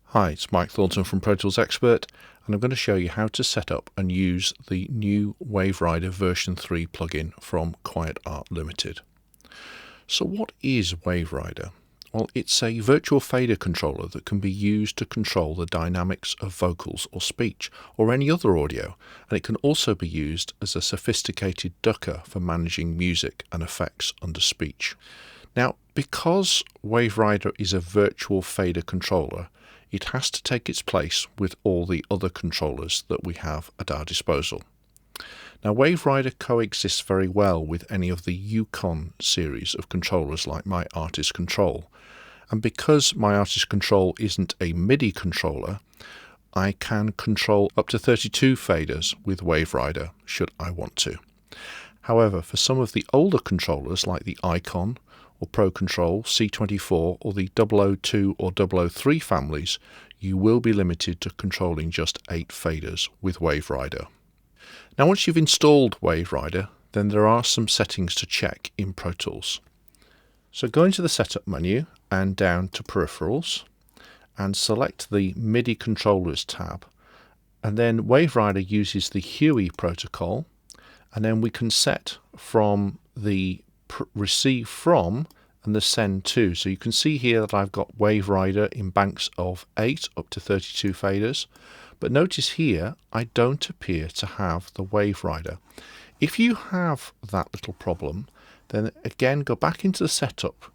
Hi, it's Mike Thornton from Pro Tools Expert, and I'm going to show you how to set up and use the new WaveRider version 3 plugin from Quiet Art Limited. So what is WaveRider? Well, it's a virtual fader controller that can be used to control the dynamics of vocals or speech or any other audio, and it can also be used as a sophisticated ducker for managing music and effects under speech. Now, because WaveRider is a virtual fader controller, it has to take its place with all the other controllers that we have at our disposal. Now, WaveRider coexists very well with any of the Yukon series of controllers like my Artist Control. And because my Artist Control isn't a MIDI controller, I can control up to 32 faders with WaveRider should I want to. However, for some of the older controllers like the Icon or Pro Control, C24 or the 002 or 003 families, you will be limited to controlling just 8 faders with WaveRider. Now, once you've installed WaveRider, then there are some settings to check in Pro Tools. So go into the Setup menu and down to Peripherals and select the MIDI Controllers tab, and then WaveRider uses the Huey protocol, and then we can set from the receive from and the send to. So you can see here that I've got WaveRider in banks of 8 up to 32 faders, but notice here I don't appear to have the WaveRider. If you have that little problem, then again go back into the Setup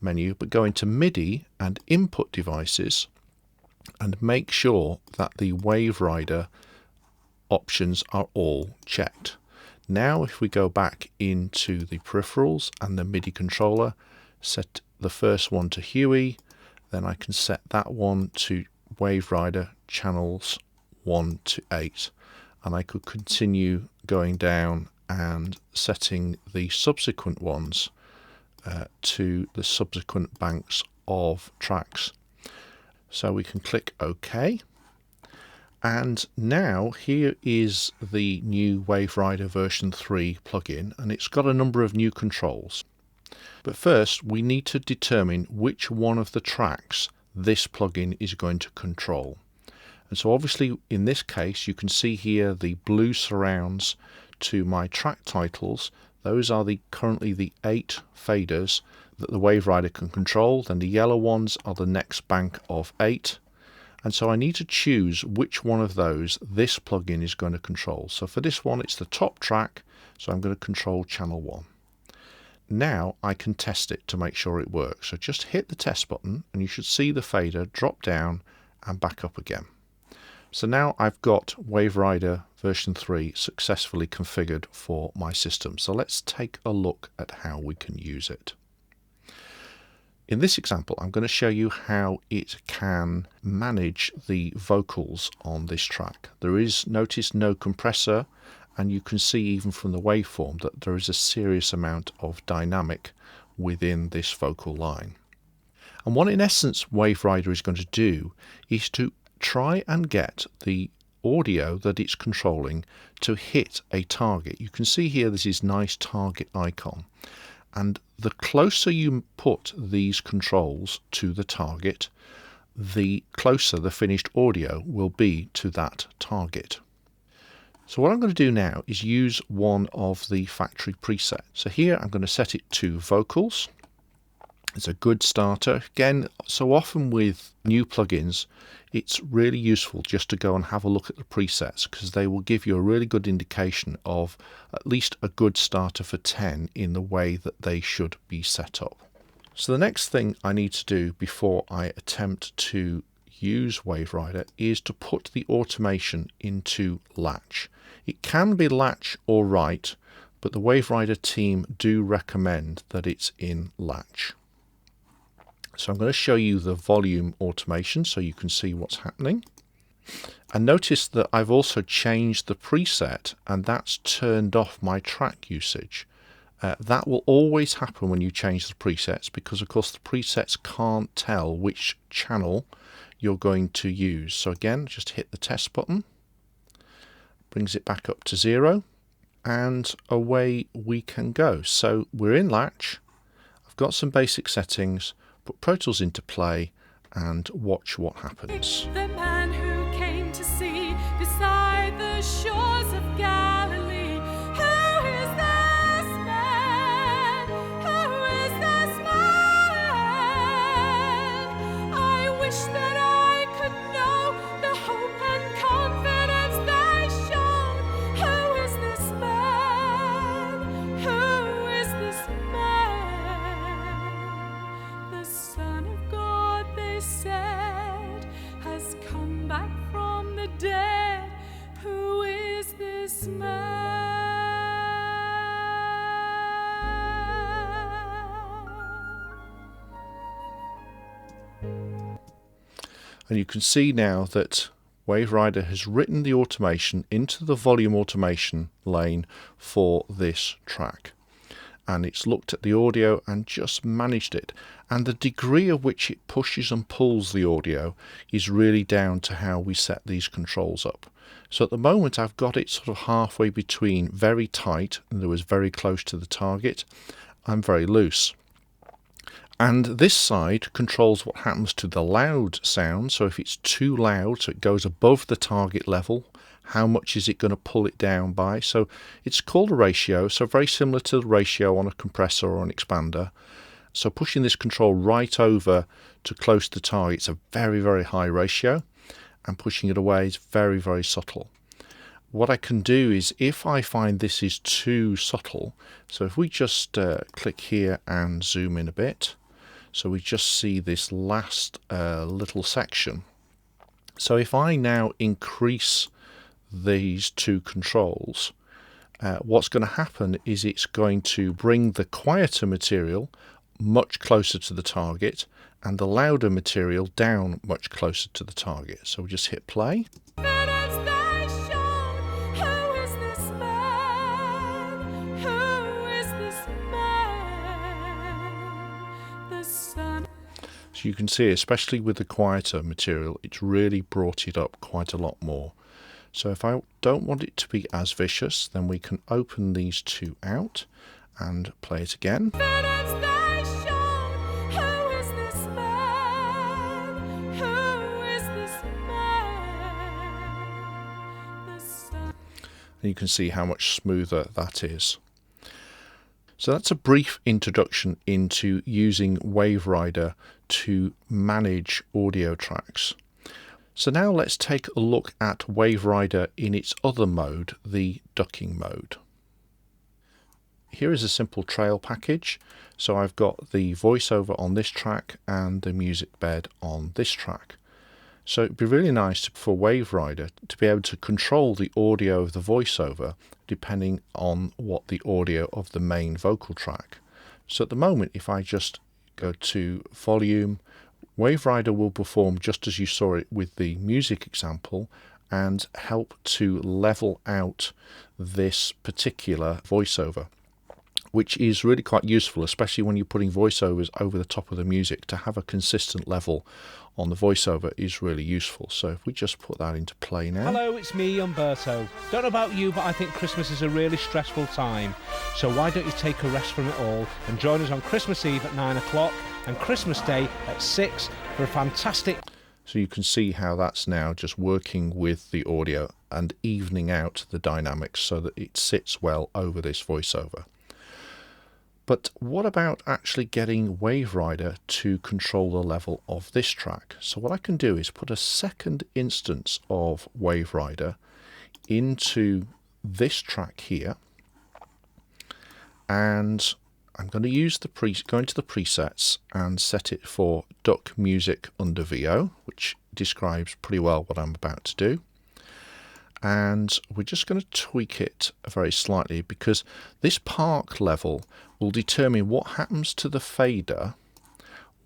menu, but go into MIDI and Input Devices and make sure that the WaveRider options are all checked. Now if we go back into the peripherals and the MIDI controller, set the first one to Huey, then I can set that one to WaveRider channels 1 to 8, and I could continue going down and setting the subsequent ones to the subsequent banks of tracks. So we can click OK. And now here is the new WaveRider version 3 plugin, and it's got a number of new controls. But first we need to determine which one of the tracks this plugin is going to control. And so obviously in this case you can see here the blue surrounds to my track titles. Those are currently the 8 faders that the WaveRider can control. Then the yellow ones are the next bank of 8. And so I need to choose which one of those this plugin is going to control. So for this one, it's the top track, so I'm going to control channel 1. Now I can test it to make sure it works. So just hit the test button and you should see the fader drop down and back up again. So now I've got WaveRider version 3 successfully configured for my system. So let's take a look at how we can use it. In this example, I'm going to show you how it can manage the vocals on this track. There is, notice, no compressor, and you can see even from the waveform that there is a serious amount of dynamic within this vocal line. And what in essence WaveRider is going to do is to try and get the audio that it's controlling to hit a target. You can see here this is nice target icon. And the closer you put these controls to the target, the closer the finished audio will be to that target. So what I'm going to do now is use one of the factory presets. So here I'm going to set it to vocals. It's a good starter. Again, so often with new plugins, it's really useful just to go and have a look at the presets because they will give you a really good indication of at least a good starter for 10 in the way that they should be set up. So the next thing I need to do before I attempt to use WaveRider is to put the automation into latch. It can be latch or write, but the WaveRider team do recommend that it's in latch. So I'm going to show you the volume automation so you can see what's happening. And notice that I've also changed the preset, and that's turned off my track usage. That will always happen when you change the presets because of course the presets can't tell which channel you're going to use. So again, just hit the test button, brings it back up to 0, and away we can go. So we're in Latch, I've got some basic settings, put Pro Tools into play and watch what happens. The man who came to see beside the shores of Galilee. Who is this man? Who is this man? I wish that I could know the hope and confidence they showed. Who is this man? Who is this man? The Son of God, they said, has come back from the dead. Who is this man? And you can see now that WaveRider has written the automation into the volume automation lane for this track. And it's looked at the audio and just managed it. And the degree of which it pushes and pulls the audio is really down to how we set these controls up. So at the moment I've got it sort of halfway between very tight, and there was very close to the target, and very loose. And this side controls what happens to the loud sound. So if it's too loud, so it goes above the target level, how much is it going to pull it down by? So it's called a ratio, so very similar to the ratio on a compressor or an expander. So pushing this control right over to close to target is a very, very high ratio, and pushing it away is very, very subtle. What I can do is, if I find this is too subtle, so if we just click here and zoom in a bit, so we just see this last little section. So if I now increase these two controls, what's going to happen is it's going to bring the quieter material much closer to the target and the louder material down much closer to the target. So we just hit play. So you can see, especially with the quieter material, it's really brought it up quite a lot more. So if I don't want it to be as vicious, then we can open these two out and play it again. And you can see how much smoother that is. So that's a brief introduction into using WaveRider to manage audio tracks. So now let's take a look at WaveRider in its other mode, the ducking mode. Here is a simple trail package. So I've got the voiceover on this track and the music bed on this track. So it'd be really nice for WaveRider to be able to control the audio of the voiceover depending on what the audio of the main vocal track. So at the moment, if I just go to volume, WaveRider will perform just as you saw it with the music example and help to level out this particular voiceover, which is really quite useful, especially when you're putting voiceovers over the top of the music. To have a consistent level on the voiceover is really useful. So if we just put that into play now. Hello, it's me, Umberto. Don't know about you, but I think Christmas is a really stressful time. So why don't you take a rest from it all and join us on Christmas Eve at 9 o'clock and Christmas Day at 6 for a fantastic... So you can see how that's now just working with the audio and evening out the dynamics so that it sits well over this voiceover. But what about actually getting WaveRider to control the level of this track? So what I can do is put a second instance of WaveRider into this track here, and I'm going to use go into the presets and set it for duck music under VO, which describes pretty well what I'm about to do. And we're just going to tweak it very slightly because this park level will determine what happens to the fader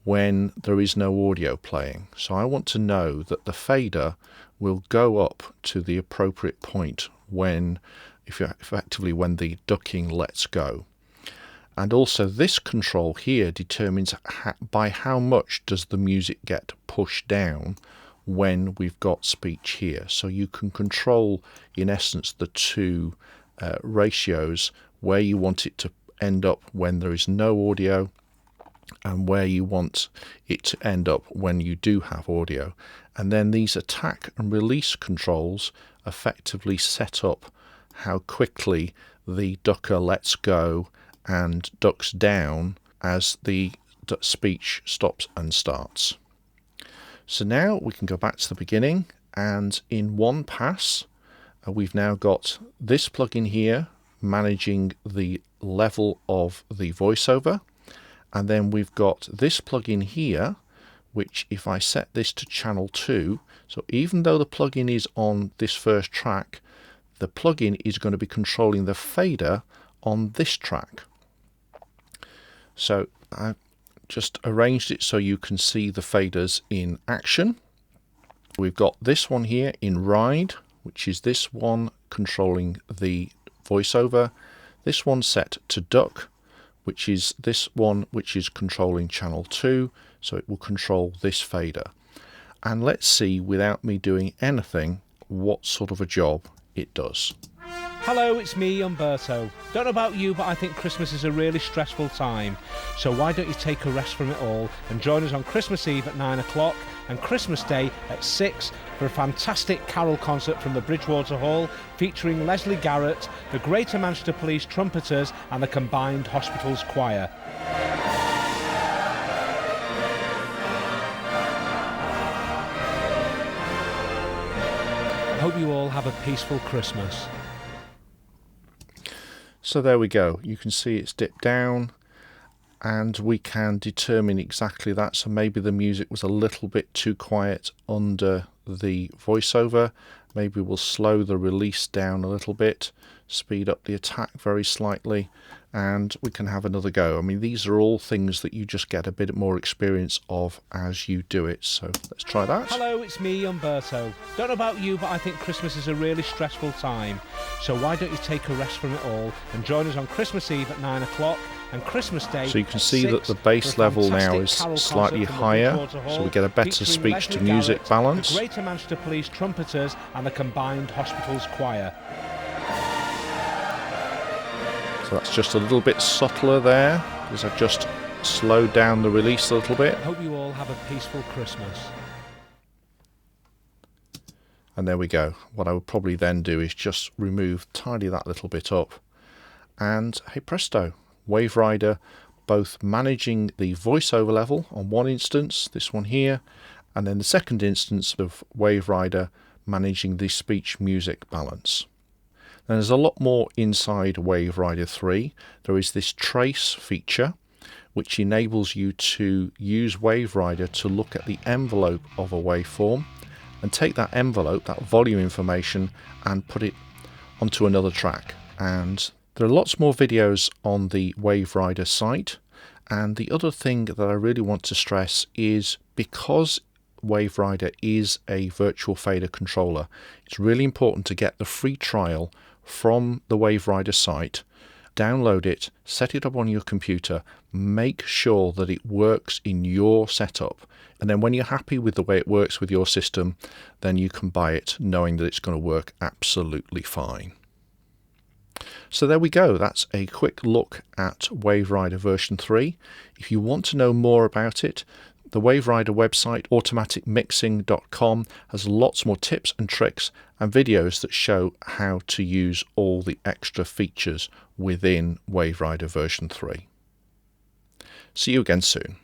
when there is no audio playing. So I want to know that the fader will go up to the appropriate point when, effectively when the ducking lets go. And also this control here determines by how much does the music get pushed down when we've got speech here. So you can control, in essence, the two ratios, where you want it to end up when there is no audio and where you want it to end up when you do have audio. And then these attack and release controls effectively set up how quickly the ducker lets go and ducks down as the speech stops and starts. So now we can go back to the beginning, and in one pass we've now got this plugin here managing the level of the voiceover, and then we've got this plugin here which, if I set this to channel 2, so even though the plugin is on this first track, the plugin is going to be controlling the fader on this track. So I've just arranged it so you can see the faders in action. We've got this one here in ride, which is this one controlling the voiceover. This one set to duck, which is this one which is controlling channel 2, so it will control this fader. And let's see, without me doing anything, what sort of a job it does. Hello, it's me, Umberto. Don't know about you, but I think Christmas is a really stressful time. So why don't you take a rest from it all and join us on Christmas Eve at 9 o'clock and Christmas Day at 6 for a fantastic carol concert from the Bridgewater Hall featuring Leslie Garrett, the Greater Manchester Police Trumpeters and the Combined Hospitals Choir. I hope you all have a peaceful Christmas. So there we go, you can see it's dipped down and we can determine exactly that. So maybe the music was a little bit too quiet under the voiceover. Maybe we'll slow the release down a little bit, speed up the attack very slightly, and we can have another go. I mean, these are all things that you just get a bit more experience of as you do it. So let's try that. Hello, it's me, Umberto. Don't know about you, but I think Christmas is a really stressful time. So why don't you take a rest from it all and join us on Christmas Eve at 9 o'clock and Christmas Day. So you can see that the bass level now is slightly higher, so we get a better speech to music balance. The Greater Manchester Police Trumpeters and the Combined Hospitals Choir. So that's just a little bit subtler there, because I've just slowed down the release a little bit. I hope you all have a peaceful Christmas. And there we go. What I would probably then do is just tidy that little bit up. And hey presto, WaveRider both managing the voiceover level on one instance, this one here, and then the second instance of WaveRider managing the speech music balance. Then there's a lot more inside WaveRider 3. There is this trace feature which enables you to use WaveRider to look at the envelope of a waveform and take that envelope, that volume information, and put it onto another track. And there are lots more videos on the WaveRider site. And the other thing that I really want to stress is, because WaveRider is a virtual fader controller, it's really important to get the free trial from the WaveRider site, download it, set it up on your computer, make sure that it works in your setup, and then when you're happy with the way it works with your system, then you can buy it knowing that it's going to work absolutely fine. So there we go, that's a quick look at WaveRider version 3. If you want to know more about it, the WaveRider website, automaticmixing.com, has lots more tips and tricks and videos that show how to use all the extra features within WaveRider version 3. See you again soon.